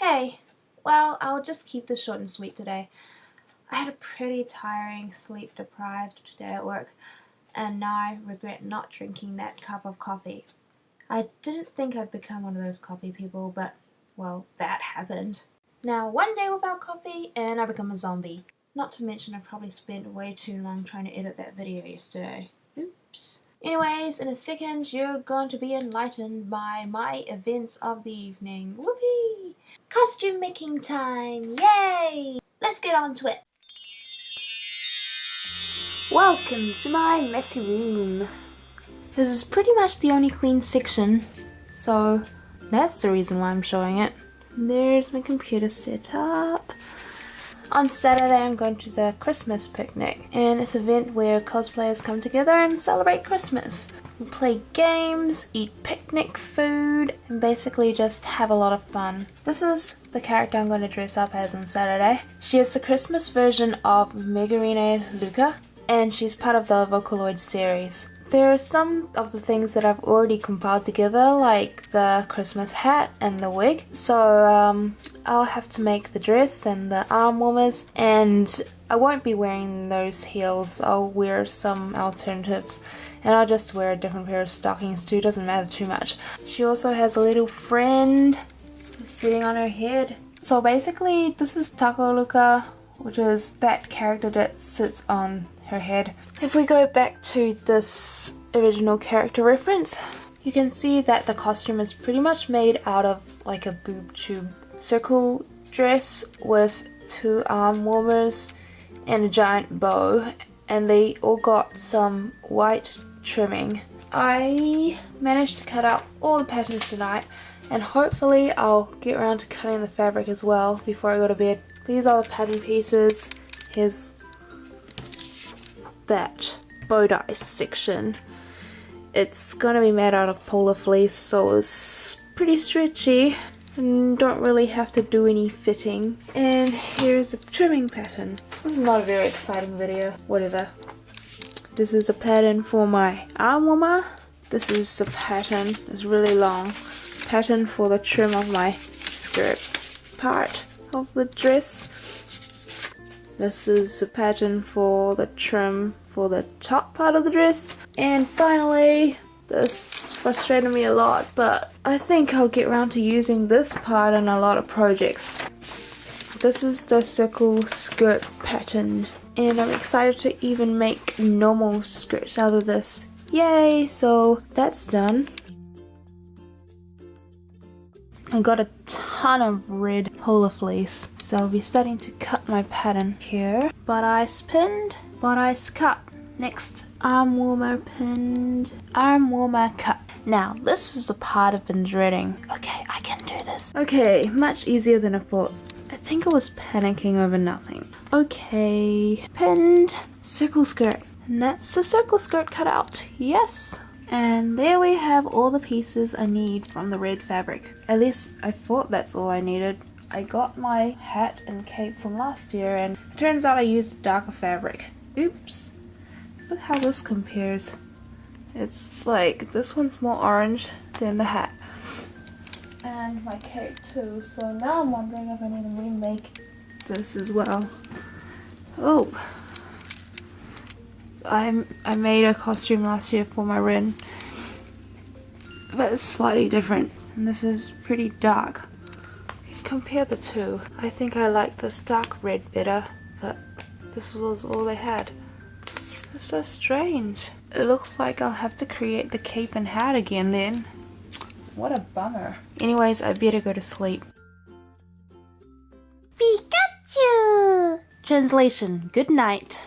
Hey, well, I'll just keep this short and sweet today. I had a pretty tiring, sleep-deprived day at work, and now I regret not drinking that cup of coffee. I didn't think I'd become one of those coffee people, but, well, that happened. Now, one day without coffee, and I become a zombie. Not to mention I probably spent way too long trying to edit that video yesterday. Oops. Anyways, in a second, you're going to be enlightened by my events of the evening. Whoopee! Costume making time! Yay! Let's get on to it! Welcome to my messy room. This is pretty much the only clean section, so that's the reason why I'm showing it. There's my computer set up. On Saturday I'm going to the Christmas Picnic, and it's an event where cosplayers come together and celebrate Christmas. We play games, eat picnic food, and basically just have a lot of fun. This is the character I'm going to dress up as on Saturday. She is the Christmas version of Megarine Luca, and she's part of the Vocaloid series. There are some of the things that I've already compiled together, like the Christmas hat and the wig, so I'll have to make the dress and the arm warmers, and I won't be wearing those heels. I'll wear some alternatives, and I'll just wear a different pair of stockings too, doesn't matter too much. She also has a little friend sitting on her head. So basically this is Taco Luca, which is that character that sits on her head. If we go back to this original character reference, you can see that the costume is pretty much made out of like a boob tube circle dress with 2 arm warmers and a giant bow, and they all got some white trimming. I managed to cut out all the patterns tonight, and hopefully I'll get around to cutting the fabric as well before I go to bed. These are the pattern pieces. Here's that bow tie section. It's gonna be made out of polar fleece, so it's pretty stretchy and don't really have to do any fitting. And here's a trimming pattern. This is not a very exciting video, whatever. This is a pattern for my arm warmer. This is a pattern, it's really long pattern for the trim of my skirt part of the dress. This is a pattern for the trim for the top part of the dress. And finally, this frustrated me a lot, but I think I'll get around to using this part in a lot of projects. This is the circle skirt pattern, and I'm excited to even make normal skirts out of this. Yay! So that's done. I got a ton of red polar fleece, so I'll be starting to cut my pattern here. Butt eyes pinned, butt eyes cut. Next, arm warmer pinned, arm warmer cut. Now, this is the part I've been dreading. Okay, I can do this. Okay, much easier than I thought. I think I was panicking over nothing. Okay, pinned, circle skirt. And that's the circle skirt cut out. Yes! And there we have all the pieces I need from the red fabric. At least I thought that's all I needed. I got my hat and cape from last year, and it turns out I used darker fabric. Oops. Look how this compares. It's like, this one's more orange than the hat. And my cape too, so now I'm wondering if I need to remake this as well. Oh. I made a costume last year for my Rin, but it's slightly different, and this is pretty dark. Compare the two. I think I like this dark red better, but this was all they had. It's so strange. It looks like I'll have to create the cape and hat again then. What a bummer. Anyways, I better go to sleep. Pikachu! Translation, good night.